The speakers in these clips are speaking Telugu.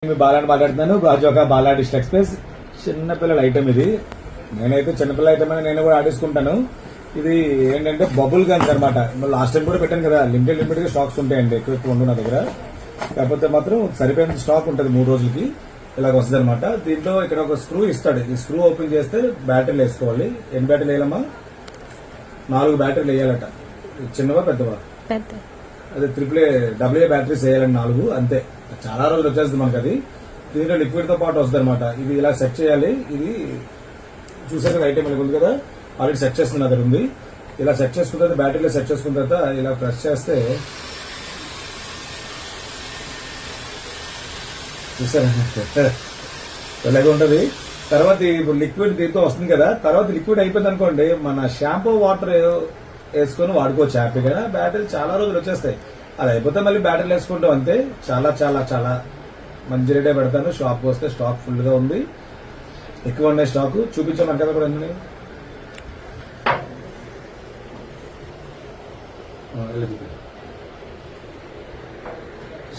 మీ బాలాని మాట్లాడుతున్నాను. బాజోకా బాలా డిస్ట్రిక్ట్ ఎక్స్ప్రెస్ చిన్నపిల్లల ఐటమ్ ఇది. నేనైతే చిన్నపిల్లల ఐటమ్ అని నేను కూడా ఆడేసుకుంటాను. ఇది ఏంటంటే బబుల్ గన్స్ అనమాట. లాస్ట్ టైం కూడా పెట్టాను కదా, లిమిటెడ్ గా స్టాక్స్ ఉంటాయండి, ఎక్కువ ఉండు నా దగ్గర. కాకపోతే మాత్రం సరిపోయిన స్టాక్ ఉంటుంది 3 రోజులకి. ఇలాగ వస్తుంది అనమాట. దీంట్లో ఇక్కడ ఒక స్క్రూ ఇస్తాడు. ఈ స్క్రూ ఓపెన్ చేస్తే బ్యాటరీలు వేసుకోవాలి. ఎన్ని బ్యాటరీలు వేయాలమ్మా? 4 బ్యాటరీలు వేయాలట. చిన్నవా పెద్దవా? అదే AA బ్యాటరీస్ వేయాలండి 4, అంతే. చాలా రోజులు వచ్చేస్తుంది మనకు అది. దీంట్లో లిక్విడ్ తో పాటు వస్తుంది అనమాట. ఇది ఇలా సెట్ చేయాలి. ఇది చూసారు కదా, ఐటమ్ ఉంది కదా, ఆల్రెడీ సెట్ చేసుకున్న దగ్గర ఉంది. ఇలా సెట్ చేసుకున్న తర్వాత బ్యాటరీలో సెట్ చేసుకున్న తర్వాత ఇలా ప్రెస్ చేస్తే చూసారా ఇలాగే ఉంటది. తర్వాత ఇప్పుడు లిక్విడ్ దీంతో వస్తుంది కదా, తర్వాత లిక్విడ్ అయిపోయింది అనుకోండి, మన షాంపూ వాటర్ వేసుకొని వాడుకోవచ్చు హ్యాపీగా. బ్యాటరీలు చాలా రోజులు వచ్చేస్తాయి. అది అయిపోతే మళ్ళీ బ్యాటరీలు వేసుకుంటాం, అంతే. చాలా చాలా చాలా మంచి రేటే పెడతాను. షాప్కి వస్తే స్టాక్ ఫుల్ గా ఉంది, ఎక్కువ ఉన్నాయి స్టాక్. చూపించాం కదా కూడా ఉంది.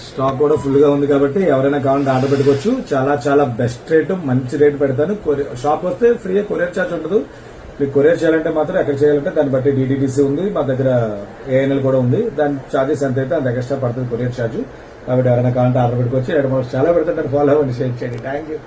స్టాక్ కూడా ఫుల్ గా ఉంది కాబట్టి ఎవరైనా కావాలంటే ఆర్డర్ పెట్టుకోవచ్చు. చాలా చాలా బెస్ట్ రేటు, మంచి రేటు పెడతాను. షాప్ వస్తే ఫ్రీగా కొరియర్ ఛార్జ్ ఉండదు. మీకు కొరియర్ చేయాలంటే మాత్రం ఎక్కడ చేయాలంటే దాన్ని బట్టి DTDC ఉంది, మా దగ్గర ANL కూడా ఉంది. దాని ఛార్జెస్ ఎంత అయితే అంత ఎక్స్ట్రా పడుతుంది కొరియర్ ఛార్జ్. కాబట్టి ఎవరైనా కావాలంటే ఆర్డర్ పెట్టుకోవచ్చు. చాలా పెడుతుంటారు. ఫాలో అవ్వండి, షేర్ చేయండి. Thank you.